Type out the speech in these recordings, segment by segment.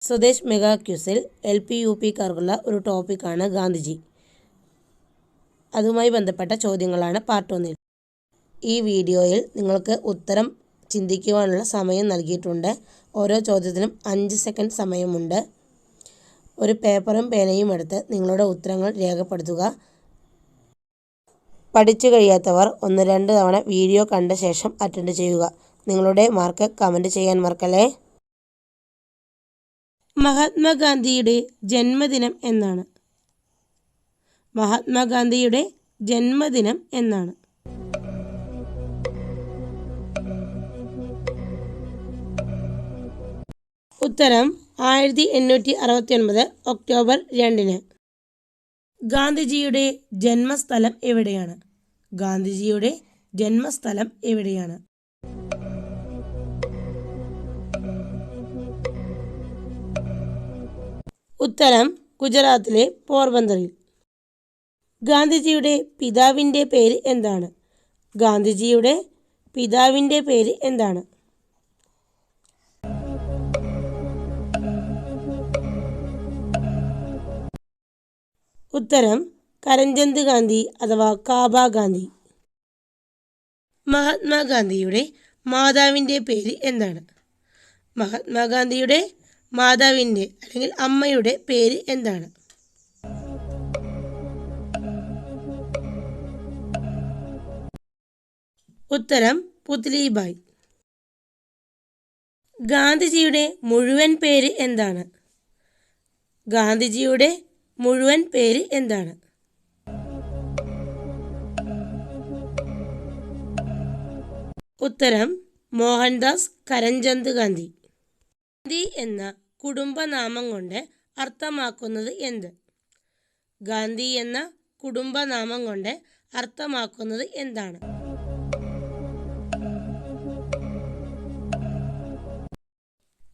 Swadesh mega ക്യൂസിൽ LP-UPക്കാർക്കുള്ള ഒരു ടോപ്പിക്കാണ് ഗാന്ധിജി. അതുമായി ബന്ധപ്പെട്ട ചോദ്യങ്ങളാണ് പാർട്ട് 1. ഈ വീഡിയോയിൽ നിങ്ങൾക്ക് ഉത്തരം ചിന്തിക്കുവാനുള്ള സമയം നൽകിയിട്ടുണ്ട്. ഓരോ ചോദ്യത്തിനും 5 സെക്കൻഡ് സമയമുണ്ട്. ഒരു പേപ്പറും പേനയും എടുത്ത് നിങ്ങളുടെ ഉത്തരങ്ങൾ രേഖപ്പെടുത്തുക. പഠിച്ചു കഴിയാത്തവർ 1-2 തവണ വീഡിയോ കണ്ട ശേഷം അറ്റൻഡ് ചെയ്യുക. നിങ്ങളുടെ മാർക്ക് കമൻറ്റ് ചെയ്യാൻ മറക്കല്ലേ. മഹാത്മാഗാന്ധിയുടെ ജന്മദിനം എന്നാണ്? മഹാത്മാഗാന്ധിയുടെ ജന്മദിനം എന്നാണ്? ഉത്തരം 1869 ഒക്ടോബർ 2. ഗാന്ധിജിയുടെ ജന്മസ്ഥലം എവിടെയാണ്? ഗാന്ധിജിയുടെ ജന്മസ്ഥലം എവിടെയാണ്? ഉത്തരം ഗുജറാത്തിലെ പോർബന്തറിൽ. ഗാന്ധിജിയുടെ പിതാവിൻ്റെ പേര് എന്താണ്? ഗാന്ധിജിയുടെ പിതാവിൻ്റെ പേര് എന്താണ്? ഉത്തരം കരംചന്ദ് ഗാന്ധി അഥവാ കാബ ഗാന്ധി. മഹാത്മാഗാന്ധിയുടെ മാതാവിൻ്റെ പേര് എന്താണ്? മഹാത്മാഗാന്ധിയുടെ മാതാവിൻ്റെ അല്ലെങ്കിൽ അമ്മയുടെ പേര് എന്താണ്? ഉത്തരം പുത്ലിബായ്. ഗാന്ധിജിയുടെ മുഴുവൻ പേര് എന്താണ്? ഗാന്ധിജിയുടെ മുഴുവൻ പേര് എന്താണ്? ഉത്തരം മോഹൻദാസ് കരംചന്ദ് ഗാന്ധി. ഗാന്ധി എന്ന കുടുംബനാമം കൊണ്ട് അർത്ഥമാക്കുന്നത് എന്ത്? ഗാന്ധി എന്ന കുടുംബനാമം കൊണ്ട് അർത്ഥമാക്കുന്നത് എന്താണ്?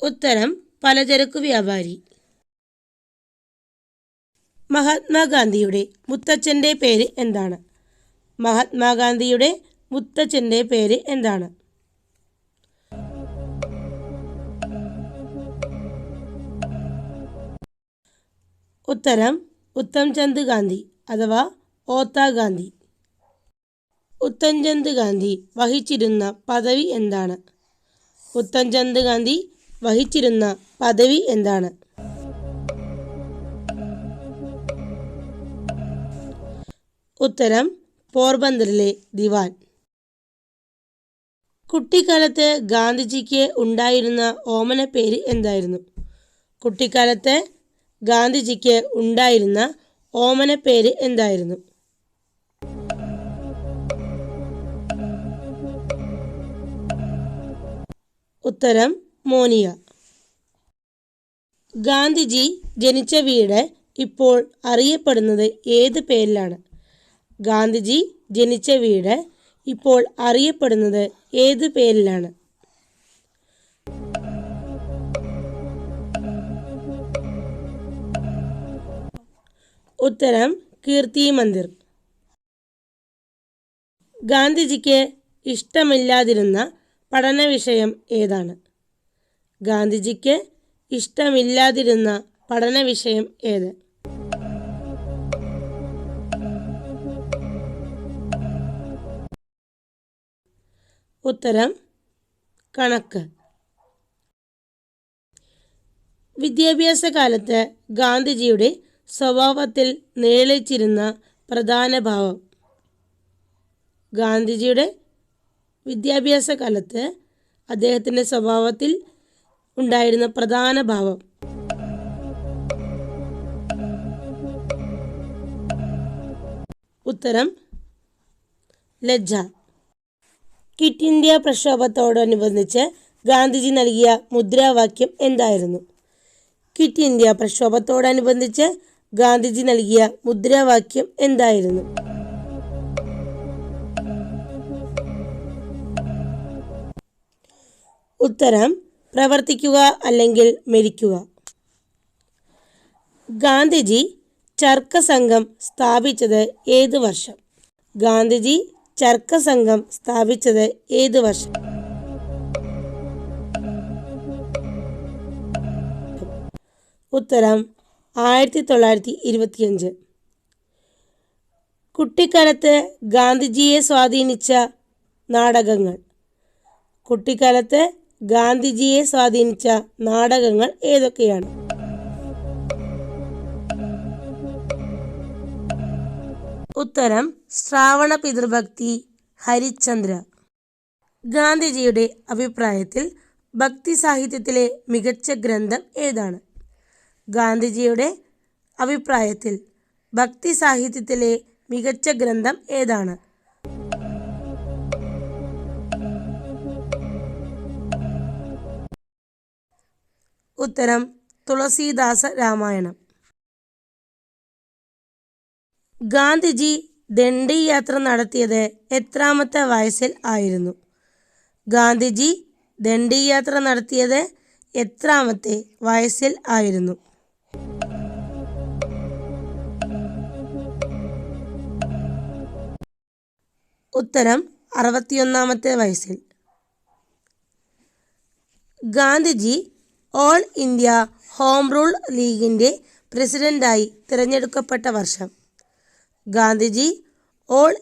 ഉത്തരം പലചരക്കു വ്യാപാരി. മഹാത്മാഗാന്ധിയുടെ മുത്തച്ഛൻ്റെ പേര് എന്താണ്? മഹാത്മാഗാന്ധിയുടെ മുത്തച്ഛൻ്റെ പേര് എന്താണ്? ഉത്തരം ഉത്തംചന്ദ് ഗാന്ധി അഥവാ ഓത്ത ഗാന്ധി. ഉത്തംചന്ദ് ഗാന്ധി വഹിച്ചിരുന്ന പദവി എന്താണ്? ഉത്തംചന്ദ് ഗാന്ധി വഹിച്ചിരുന്ന പദവി എന്താണ്? ഉത്തരം പോർബന്തറിലെ ദിവാൻ. കുട്ടിക്കാലത്ത് ഗാന്ധിജിക്ക് ഉണ്ടായിരുന്ന ഓമന പേര് എന്തായിരുന്നു? കുട്ടിക്കാലത്ത് ഗാന്ധിജിക്ക് ഉണ്ടായിരുന്ന ഓമന പേര് എന്തായിരുന്നു? ഉത്തരം മോനിയ. ഗാന്ധിജി ജനിച്ച വീട് ഇപ്പോൾ അറിയപ്പെടുന്നത് ഏത് പേരിലാണ്? ഗാന്ധിജി ജനിച്ച വീട് ഇപ്പോൾ അറിയപ്പെടുന്നത് ഏത് പേരിലാണ്? ഉത്തരം കീർത്തി മന്ദിർ. ഗാന്ധിജിക്ക് ഇഷ്ടമില്ലാതിരുന്ന പഠന വിഷയം ഏതാണ്? ഗാന്ധിജിക്ക് ഇഷ്ടമില്ലാതിരുന്ന പഠന വിഷയം ഏത്? ഉത്തരം കണക്ക്. വിദ്യാഭ്യാസ കാലത്ത് ഗാന്ധിജിയുടെ സ്വഭാവത്തിൽ നിഴലിച്ചിരുന്ന പ്രധാന ഭാവം? ഗാന്ധിജിയുടെ വിദ്യാഭ്യാസ കാലത്ത് അദ്ദേഹത്തിൻ്റെ സ്വഭാവത്തിൽ ഉണ്ടായിരുന്ന പ്രധാന ഭാവം? ഉത്തരം ലജ്ജ. ക്വിറ്റ് ഇന്ത്യ പ്രക്ഷോഭത്തോടനുബന്ധിച്ച് ഗാന്ധിജി നൽകിയ മുദ്രാവാക്യം എന്തായിരുന്നു? ക്വിറ്റ് ഇന്ത്യ പ്രക്ഷോഭത്തോടനുബന്ധിച്ച് ഗാന്ധിജി നൽകിയ മുദ്രാവാക്യം എന്തായിരുന്നു? ഉത്തരം പ്രവർത്തിക്കുക അല്ലെങ്കിൽ മരിക്കുക. ഗാന്ധിജി ചർക്ക സംഘം സ്ഥാപിച്ചത് ഏത് വർഷം? ഗാന്ധിജി ചർക്ക സംഘം സ്ഥാപിച്ചത് ഏത് വർഷം? 19 ഉത്തരം 1925. കുട്ടിക്കാലത്ത് ഗാന്ധിജിയെ സ്വാധീനിച്ച നാടകങ്ങൾ. കുട്ടിക്കാലത്ത് ഗാന്ധിജിയെ സ്വാധീനിച്ച നാടകങ്ങൾ ഏതൊക്കെയാണ്? ഉത്തരം ശ്രാവണ പിതൃഭക്തി, ഹരിശ്ചന്ദ്ര. ഗാന്ധിജിയുടെ അഭിപ്രായത്തിൽ ഭക്തി സാഹിത്യത്തിലെ മികച്ച ഗ്രന്ഥം ഏതാണ്? ഗാന്ധിജിയുടെ അഭിപ്രായത്തിൽ ഭക്തി സാഹിത്യത്തിലെ മികച്ച ഗ്രന്ഥം ഏതാണ്? ഉത്തരം തുളസീദാസ രാമായണം. ഗാന്ധിജി ദണ്ഡി യാത്ര നടത്തിയത് എത്രാമത്തെ വയസ്സിൽ ആയിരുന്നു? ഗാന്ധിജി ദണ്ഡി യാത്ര നടത്തിയത് എത്രാമത്തെ വയസ്സിൽ ആയിരുന്നു? ഉത്തരം 61ാമത്തെ വയസ്സിൽ. Gandhiji all India home rule ലീഗിൻ്റെ പ്രസിഡന്റായി തിരഞ്ഞെടുക്കപ്പെട്ട വർഷം. Gandhiji all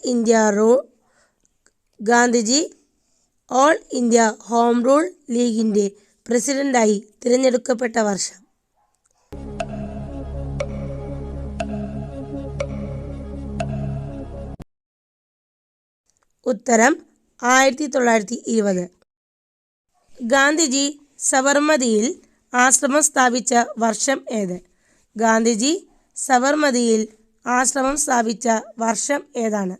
India home rule ലീഗിൻ്റെ പ്രസിഡന്റായി തിരഞ്ഞെടുക്കപ്പെട്ട വർഷം. ഉത്തരം 1920. ഗാന്ധിജി സബർമതിയിൽ ആശ്രമം സ്ഥാപിച്ച വർഷം ഏത്? ഗാന്ധിജി സബർമതിയിൽ ആശ്രമം സ്ഥാപിച്ച വർഷം ഏതാണ്?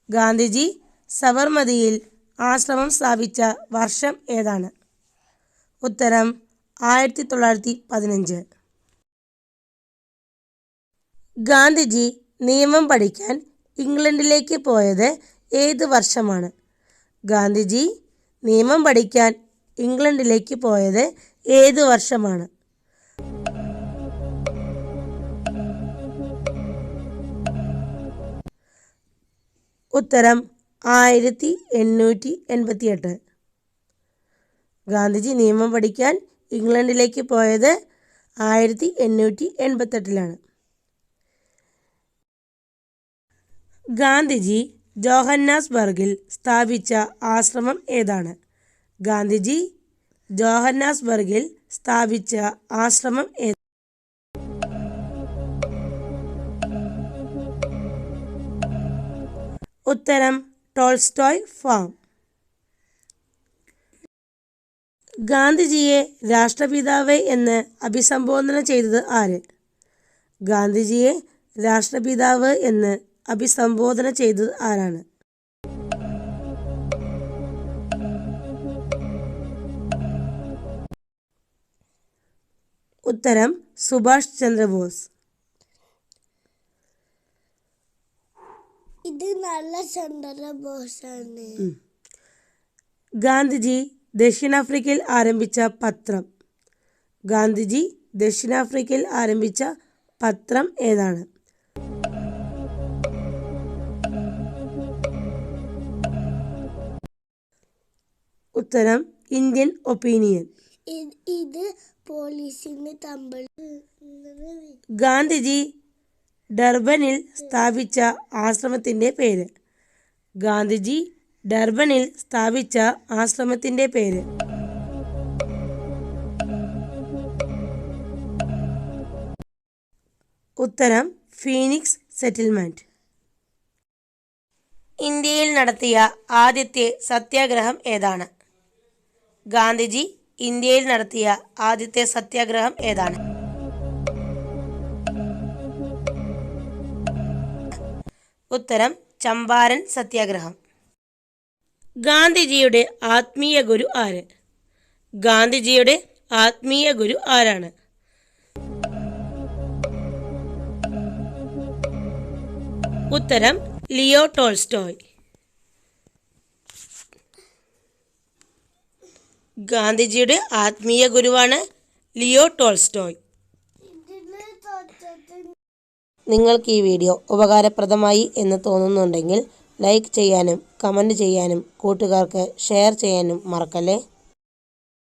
ഗാന്ധിജി സബർമതിയിൽ ആശ്രമം സ്ഥാപിച്ച വർഷം ഏതാണ്? ഉത്തരം 1915. ഗാന്ധിജി നിയമം പഠിക്കാൻ ഇംഗ്ലണ്ടിലേക്ക് പോയത് ഏത് വർഷമാണ്? ഗാന്ധിജി നിയമം പഠിക്കാൻ ഇംഗ്ലണ്ടിലേക്ക് പോയത് ഏത് വർഷമാണ്? ഉത്തരം 1888. ഗാന്ധിജി നിയമം പഠിക്കാൻ ഇംഗ്ലണ്ടിലേക്ക് പോയത് 1888. ഗാന്ധിജി ജോഹന്നാസ്ബർഗിൽ സ്ഥാപിച്ച ആശ്രമം ഏതാണ്? ഗാന്ധിജി ജോഹന്നാസ്ബർഗിൽ സ്ഥാപിച്ച ആശ്രമം ഏതാണ്? ഉത്തരം ടോൾസ്റ്റോയ് ഫാം. ഗാന്ധിജിയെ രാഷ്ട്രപിതാവ് എന്ന് അഭിസംബോധന ചെയ്തത് ആര്? ഗാന്ധിജിയെ രാഷ്ട്രപിതാവ് എന്ന് അഭിസംബോധന ചെയ്തത് ആരാണ്? ഉത്തരം സുഭാഷ് ചന്ദ്രബോസ്. ഇത് നല്ല ചന്ദ്രബോസാണ്. ഗാന്ധിജി ദക്ഷിണാഫ്രിക്കയിൽ ആരംഭിച്ച പത്രം. ഗാന്ധിജി ദക്ഷിണാഫ്രിക്കയിൽ ആരംഭിച്ച പത്രം ഏതാണ്? ഉത്തരം ഇന്ത്യൻ ഒപ്പീനിയൻ. ഇത് പോലീസിന് തമ്മിൽ. ഗാന്ധിജി ഡർബനിൽ സ്ഥാപിച്ച ആശ്രമത്തിൻ്റെ പേര്. ഗാന്ധിജി ഡർബനിൽ സ്ഥാപിച്ച ആശ്രമത്തിൻ്റെ പേര്. ഉത്തരം ഫീനിക്സ് സെറ്റിൽമെൻറ്റ്. ഇന്ത്യയിൽ നടത്തിയ ആദ്യത്തെ സത്യാഗ്രഹം ഏതാണ്? ഗാന്ധിജി ഇന്ത്യയിൽ നടത്തിയ ആദ്യത്തെ സത്യാഗ്രഹം ഏതാണ്? ഉത്തരം ചമ്പാരൻ സത്യാഗ്രഹം. ഗാന്ധിജിയുടെ ആത്മീയ ഗുരു ആര്? ഗാന്ധിജിയുടെ ആത്മീയ ഗുരു ആരാണ്? ഉത്തരം ലിയോ ടോൾസ്റ്റോയ്. ഗാന്ധിജിയുടെ ആത്മീയ ഗുരുവാണ് ലിയോ ടോൾസ്റ്റോയ്. നിങ്ങൾക്ക് ഈ വീഡിയോ ഉപകാരപ്രദമായി എന്ന് തോന്നുന്നുണ്ടെങ്കിൽ ലൈക്ക് ചെയ്യാനും കമൻറ്റ് ചെയ്യാനും കൂട്ടുകാർക്ക് ഷെയർ ചെയ്യാനും മറക്കല്ലേ.